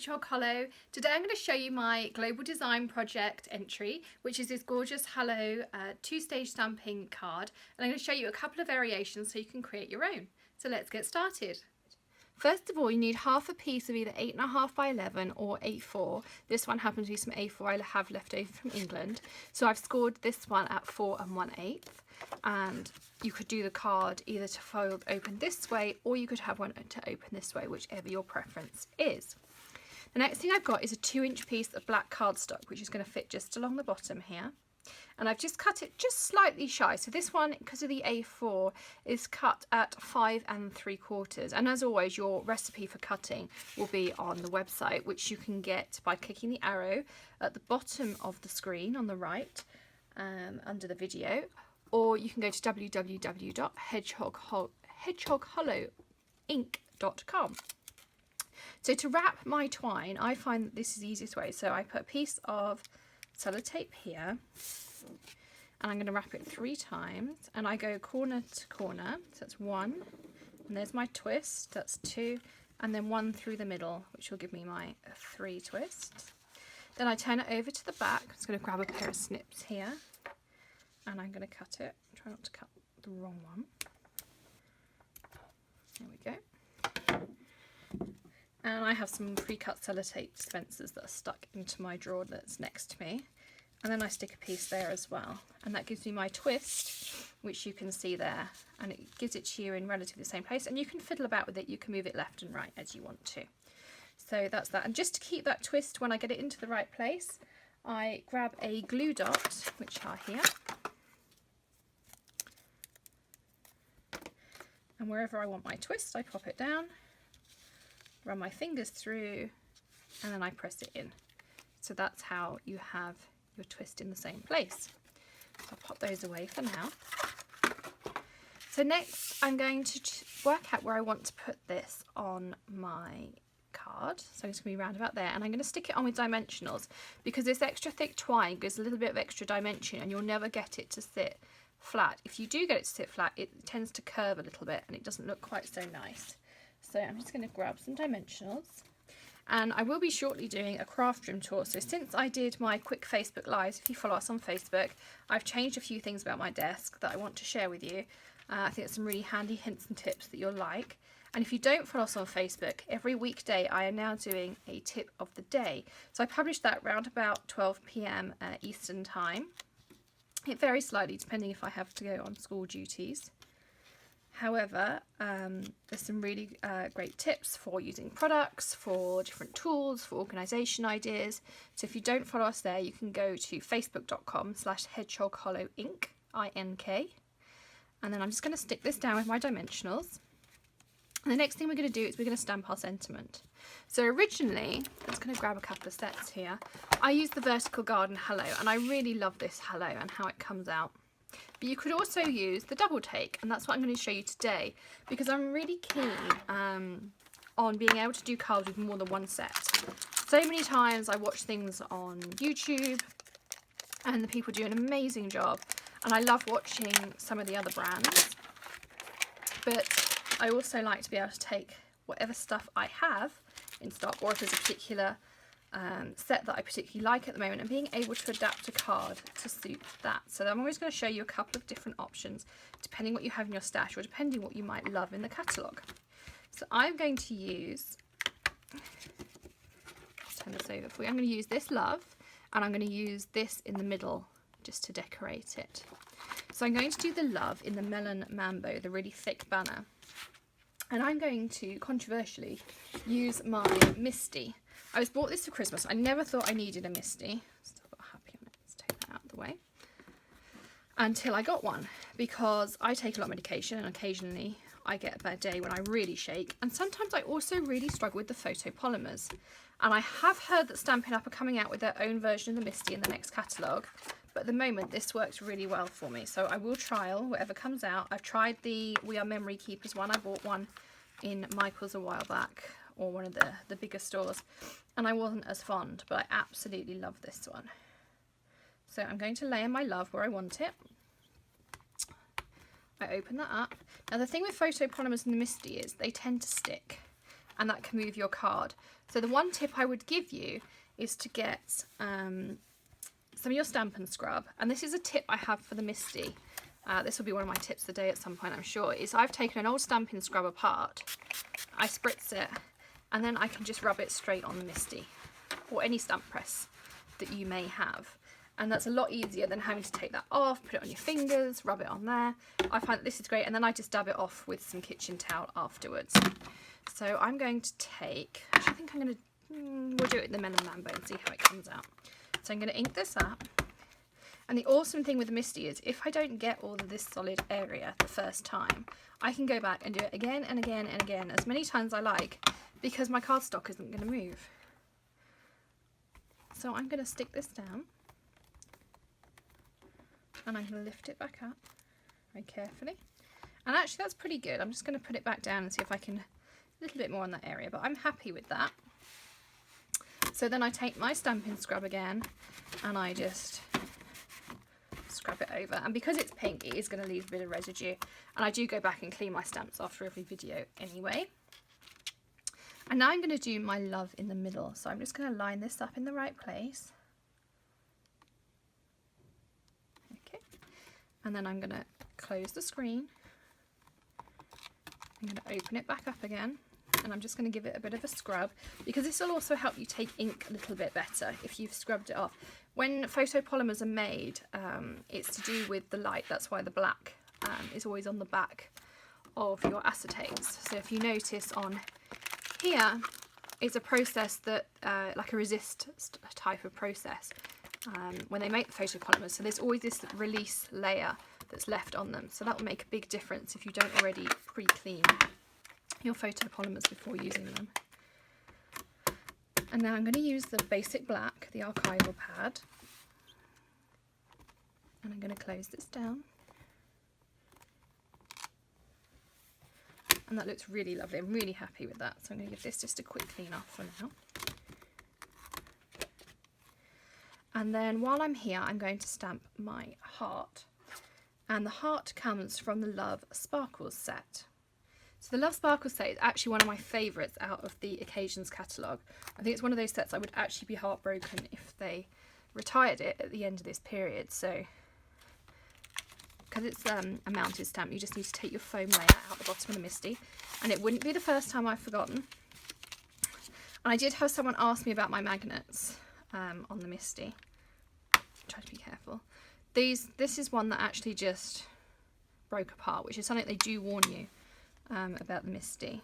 Hedgehog Hollow. Today I'm going to show you my global design project entry, which is this gorgeous Hello two-stage stamping card, and I'm going to show you a couple of variations so you can create your own. So let's get started. First of all, you need half a piece of either 8.5 by 11 or A4. This one happens to be some A4 I have left over from England. So I've scored this one at 4 1/8, and you could do the card either to fold open this way, or you could have one to open this way, whichever your preference is. The next thing I've got is a 2-inch piece of black cardstock, which is going to fit just along the bottom here. And I've just cut it just slightly shy. So this one, because of the A4, is cut at 5 3/4. And as always, your recipe for cutting will be on the website, which you can get by clicking the arrow at the bottom of the screen on the right, under the video, or you can go to www.hedgehoghollowink.com. So to wrap my twine, I find that this is the easiest way. So I put a piece of sellotape here, and I'm going to wrap it 3 times, and I go corner to corner. So that's 1, and there's my twist, that's 2, and then 1 through the middle, which will give me my 3 twists. Then I turn it over to the back. I'm just going to grab a pair of snips here, and I'm going to cut it. Try not to cut the wrong one. There we go. And I have some pre-cut sellotape dispensers that are stuck into my drawer that's next to me. And then I stick a piece there as well. And that gives me my twist, which you can see there. And it gives it to you in relatively the same place. And you can fiddle about with it. You can move it left and right as you want to. So that's that. And just to keep that twist when I get it into the right place, I grab a glue dot, which are here. And wherever I want my twist, I pop it down, run my fingers through, and then I press it in. So that's how you have your twist in the same place. So I'll pop those away for now. So next I'm going to work out where I want to put this on my card. So it's going to be round about there, and I'm going to stick it on with dimensionals, because this extra thick twine gives a little bit of extra dimension, and you'll never get it to sit flat. If you do get it to sit flat, it tends to curve a little bit and it doesn't look quite so nice. So I'm just going to grab some dimensionals, and I will be shortly doing a craft room tour. So since I did my quick Facebook lives, if you follow us on Facebook, I've changed a few things about my desk that I want to share with you. I think it's some really handy hints and tips that you'll like. And if you don't follow us on Facebook, every weekday I am now doing a tip of the day. So I publish that around about 12 p.m. Eastern time. It varies slightly depending if I have to go on school duties. However, there's some really great tips for using products, for different tools, for organisation ideas. So if you don't follow us there, you can go to facebook.com/hedgehoghollowink, INK. And then I'm just going to stick this down with my dimensionals. And the next thing we're going to do is we're going to stamp our sentiment. So originally, I'm just going to grab a couple of sets here. I used the Vertical Garden Hello, and I really love this Hello and how it comes out. But you could also use the double take, and that's what I'm going to show you today, because I'm really keen on being able to do cards with more than one set. So many times I watch things on YouTube and the people do an amazing job, and I love watching some of the other brands, but I also like to be able to take whatever stuff I have in stock, or if there's a particular set that I particularly like at the moment, and being able to adapt a card to suit that. So I'm always going to show you a couple of different options depending what you have in your stash, or depending what you might love in the catalogue. So I'm going to use, let's turn this over for you. I'm going to use this love, and I'm going to use this in the middle just to decorate it. So I'm going to do the love in the Melon Mambo, the really thick banner. And I'm going to, controversially, use my Misty. I was bought this for Christmas. I never thought I needed a Misty. Still got a happy on it. Let's take that out of the way. Until I got one, because I take a lot of medication, and occasionally I get a bad day when I really shake. And sometimes I also really struggle with the photopolymers. And I have heard that Stampin' Up! Are coming out with their own version of the Misty in the next catalogue. But at the moment, this works really well for me. So I will trial whatever comes out. I've tried the We Are Memory Keepers one. I bought one in Michael's a while back, or one of the bigger stores, and I wasn't as fond, but I absolutely love this one. So I'm going to layer my love where I want it. I open that up. Now the thing with photopolymers in the Misty is they tend to stick. and that can move your card. So the one tip I would give you is to get some of your Stamp and Scrub, and this is a tip I have for the Misty. This will be one of my tips of the day at some point, I'm sure, is I've taken an old Stampin' Scrub apart, I spritz it, and then I can just rub it straight on the Misty, or any stamp press that you may have. And that's a lot easier than having to take that off, put it on your fingers, rub it on there. I find that this is great, and then I just dab it off with some kitchen towel afterwards. So I'm going to take, actually I think I'm going to, we'll do it in the Melon Mambo and see how it comes out. So I'm going to ink this up. And the awesome thing with the Misty is if I don't get all of this solid area the first time, I can go back and do it again and again and again, as many times as I like, because my cardstock isn't going to move. So I'm going to stick this down, and I'm going to lift it back up very carefully. And actually that's pretty good. I'm just going to put it back down and see if I can, a little bit more on that area, but I'm happy with that. So then I take my Stampin' Scrub again, and I just scrub it over, and because it's pink it is going to leave a bit of residue, and I do go back and clean my stamps after every video anyway. And now I'm going to do my love in the middle, so I'm just going to line this up in the right place. Okay, and then I'm going to close the screen, I'm going to open it back up again, and I'm just going to give it a bit of a scrub, because this will also help you take ink a little bit better if you've scrubbed it off. When photopolymers are made, it's to do with the light, that's why the black is always on the back of your acetates. So if you notice on here, it's a process that, like a resist type of process, when they make the photopolymers. So there's always this release layer that's left on them. So that will make a big difference if you don't already pre-clean your photopolymers before using them. And now I'm going to use the basic black, the archival pad, and I'm going to close this down. And that looks really lovely. I'm really happy with that. So I'm going to give this just a quick clean off for now. And then while I'm here, I'm going to stamp my heart. And the heart comes from the Love Sparkles set. So the Love Sparkles set is actually one of my favourites out of the Occasions catalogue. I think it's one of those sets I would actually be heartbroken if they retired it at the end of this period. So, because it's a mounted stamp, you just need to take your foam layer out the bottom of the Misty. And it wouldn't be the first time I've forgotten. And I did have someone ask me about my magnets on the Misty. Try to be careful. This is one that actually just broke apart, which is something they do warn you about the Misty.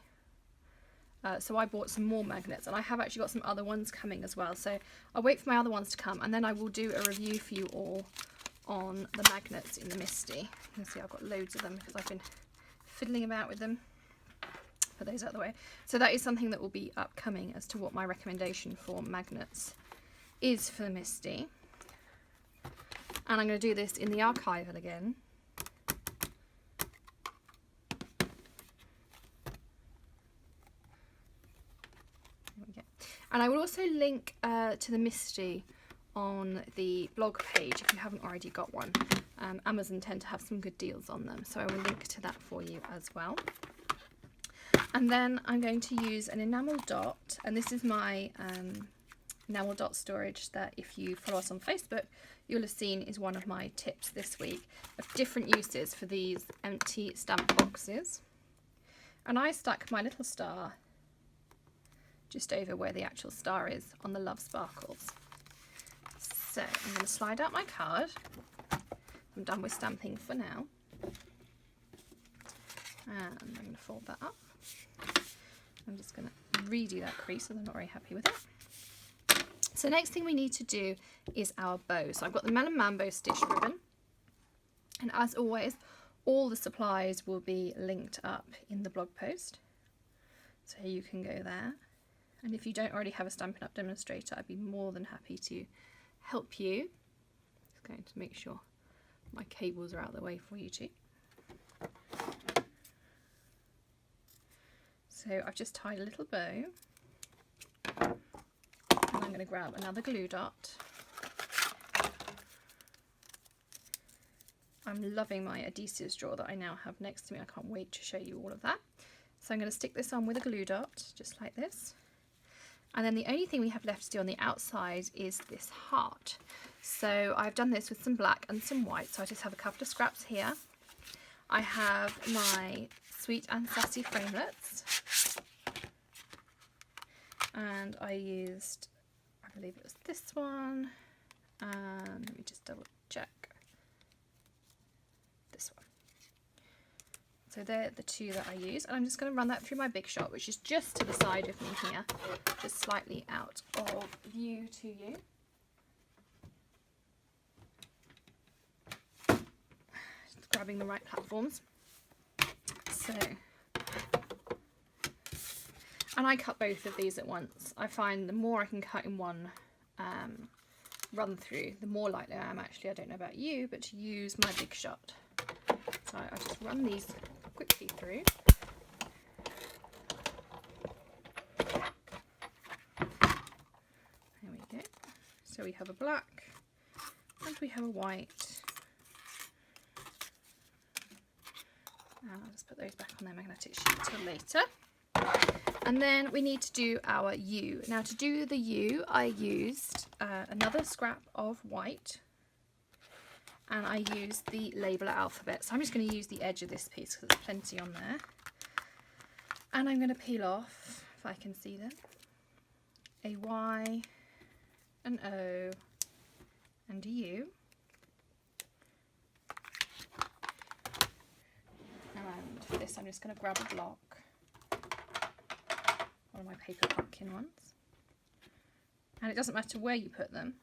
So I bought some more magnets, and I have actually got some other ones coming as well. So I'll wait for my other ones to come, and then I will do a review for you all on the magnets in the Misty. You can see I've got loads of them because I've been fiddling about with them. Put those out of the way. So that is something that will be upcoming as to what my recommendation for magnets is for the Misty. And I'm going to do this in the archival again. There we go. And I will also link to the Misty on the blog page if you haven't already got one. Amazon tend to have some good deals on them, so I will link to that for you as well. And then I'm going to use an enamel dot, and this is my enamel dot storage that, if you follow us on Facebook, you'll have seen is one of my tips this week of different uses for these empty stamp boxes. And I stuck my little star just over where the actual star is on the Love Sparkles. So I'm going to slide out my card. I'm done with stamping for now. And I'm going to fold that up. I'm just going to redo that crease, so I'm not very happy with it. So next thing we need to do is our bow. So I've got the Melon Mambo stitch ribbon. And as always, all the supplies will be linked up in the blog post. So you can go there. And if you don't already have a Stampin' Up! Demonstrator, I'd be more than happy to help you. Just going to make sure my cables are out of the way for you too. So I've just tied a little bow, and I'm going to grab another glue dot. I'm loving my adhesives drawer that I now have next to me. I can't wait to show you all of that. So I'm going to stick this on with a glue dot, just like this. And then the only thing we have left to do on the outside is this heart. So I've done this with some black and some white. So I just have a couple of scraps here. I have my Sweet and Sassy framelets. And I used, I believe it was this one. And let me just double check. This one. So they're the two that I use, and I'm just going to run that through my Big Shot, which is just to the side of me here, just slightly out of view to you. Just grabbing the right platforms. So, and I cut both of these at once. I find the more I can cut in one run through, the more likely I am actually, I don't know about you, but to use my Big Shot. So I just run these quickly through. There we go. So we have a black and we have a white. I'll just put those back on their magnetic sheet till later. And then we need to do our U. Now to do the U, I used another scrap of white. And I used the labeler alphabet. So I'm just going to use the edge of this piece because there's plenty on there. And I'm going to peel off, if I can see them, a Y, an O, and a U. And for this I'm just going to grab a block, one of my paper pumpkin ones. And it doesn't matter where you put them,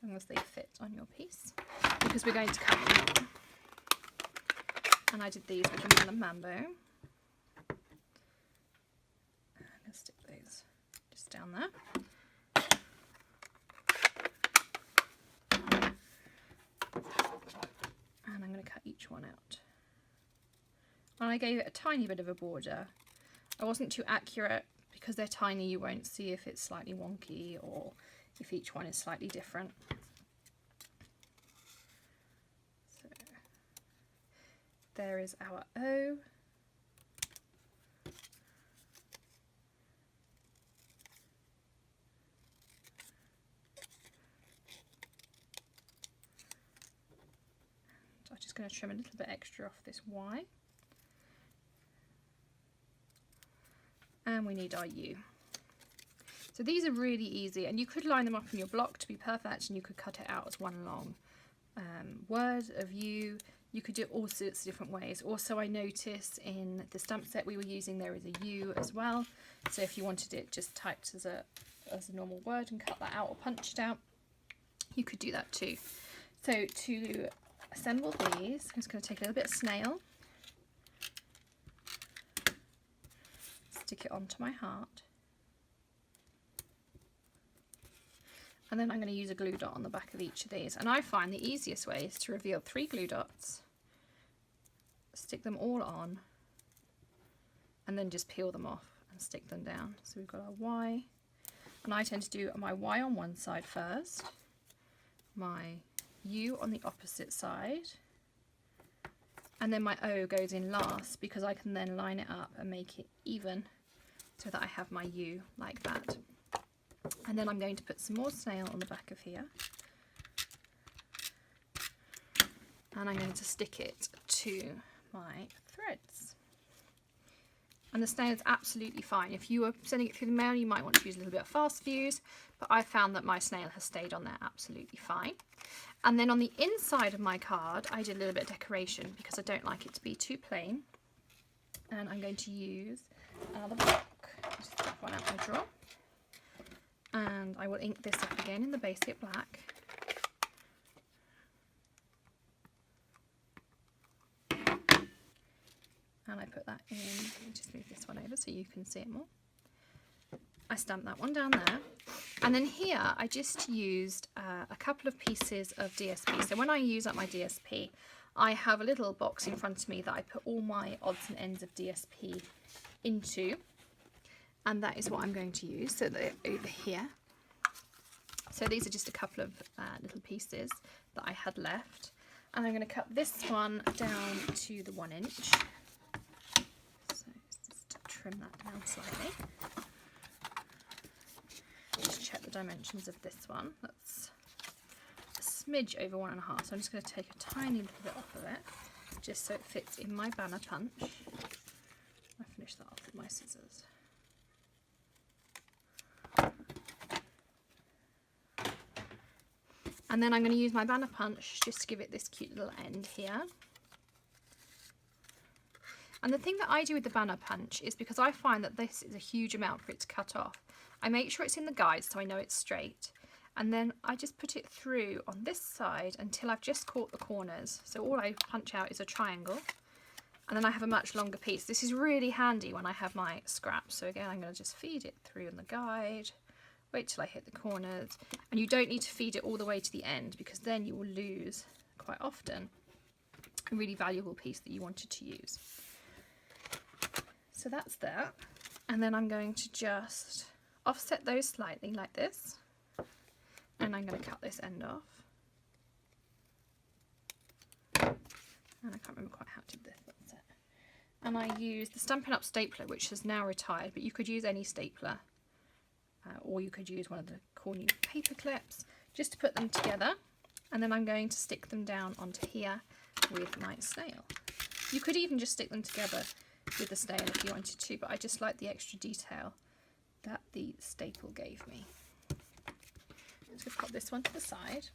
as long as they fit on your piece, because we're going to cut them out. And I did these with the Melon Mambo. I'm going to stick those just down there. And I'm going to cut each one out. And I gave it a tiny bit of a border. I wasn't too accurate because they're tiny, you won't see if it's slightly wonky or if each one is slightly different. So there is our O. So I'm just going to trim a little bit extra off this Y. And we need our U. So these are really easy, and you could line them up in your block to be perfect, and you could cut it out as one long word of U. You could do it all sorts of different ways. Also, I noticed in the stamp set we were using there is a U as well. So if you wanted it just typed as a normal word and cut that out or punched out, you could do that too. So to assemble these, I'm just going to take a little bit of snail, stick it onto my heart, and then I'm going to use a glue dot on the back of each of these. And I find the easiest way is to reveal 3 glue dots, stick them all on, and then just peel them off and stick them down. So we've got our Y, and I tend to do my Y on one side first, my U on the opposite side, and then my O goes in last because I can then line it up and make it even so that I have my U like that. And then I'm going to put some more snail on the back of here, and I'm going to stick it to my threads. And the snail is absolutely fine. If you were sending it through the mail, you might want to use a little bit of fast fuse, but I found that my snail has stayed on there absolutely fine. And then on the inside of my card, I did a little bit of decoration because I don't like it to be too plain. And I'm going to use another block. Just take one out my drawer. And I will ink this up again in the basic black. And I put that in, let me just move this one over so you can see it more. I stamped that one down there. And then here I just used a couple of pieces of DSP. So when I use up my DSP, I have a little box in front of me that I put all my odds and ends of DSP into. And that is what I'm going to use. So they're over here. So these are just a couple of little pieces that I had left. And I'm going to cut this one down to the 1 inch. So trim that down slightly. Just check the dimensions of this one. That's a smidge over 1.5, so I'm just going to take a tiny little bit off of it, just so it fits in my banner punch. I finish that off with my scissors. And then I'm going to use my banner punch just to give it this cute little end here. And the thing that I do with the banner punch is, because I find that this is a huge amount for it to cut off, I make sure it's in the guide so I know it's straight. And then I just put it through on this side until I've just caught the corners. So all I punch out is a triangle, and then I have a much longer piece. This is really handy when I have my scraps. So again, I'm going to just feed it through in the guide. Wait till I hit the corners, and you don't need to feed it all the way to the end, because then you will lose quite often a really valuable piece that you wanted to use. So that's that, and then I'm going to just offset those slightly like this, and I'm going to cut this end off. And I can't remember quite how to do this. That's it. And I use the Stampin' Up! Stapler, which is now retired, but you could use any stapler. Or you could use one of the cool new paper clips just to put them together, and then I'm going to stick them down onto here with my snail. You could even just stick them together with the snail if you wanted to, but I just like the extra detail that the staple gave me. I'm just going to pop this one to the side.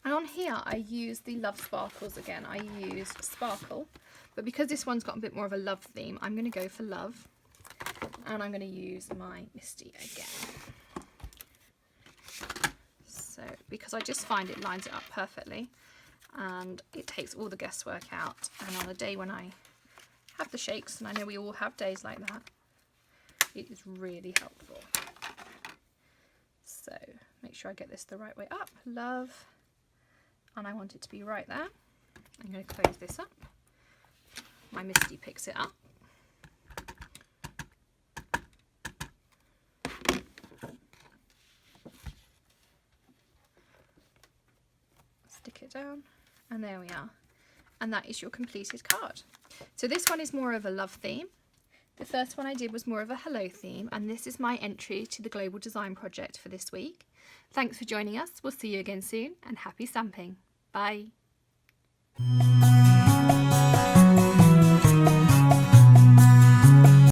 And on here I use the Love Sparkles again. I used Sparkle, but because this one's got a bit more of a love theme, I'm going to go for Love. And I'm going to use my Misty again. So, because I just find it lines it up perfectly, and it takes all the guesswork out. And on a day when I have the shakes, and I know we all have days like that, it is really helpful. So, make sure I get this the right way up. Love. And I want it to be right there. I'm going to close this up. My Misty picks it up. Stick it down, and there we are, and that is your completed card. So this one is more of a love theme. The first one I did was more of a hello theme, and this is my entry to the Global Design Project for this week. Thanks for joining us. We'll see you again soon, and happy stamping. Bye.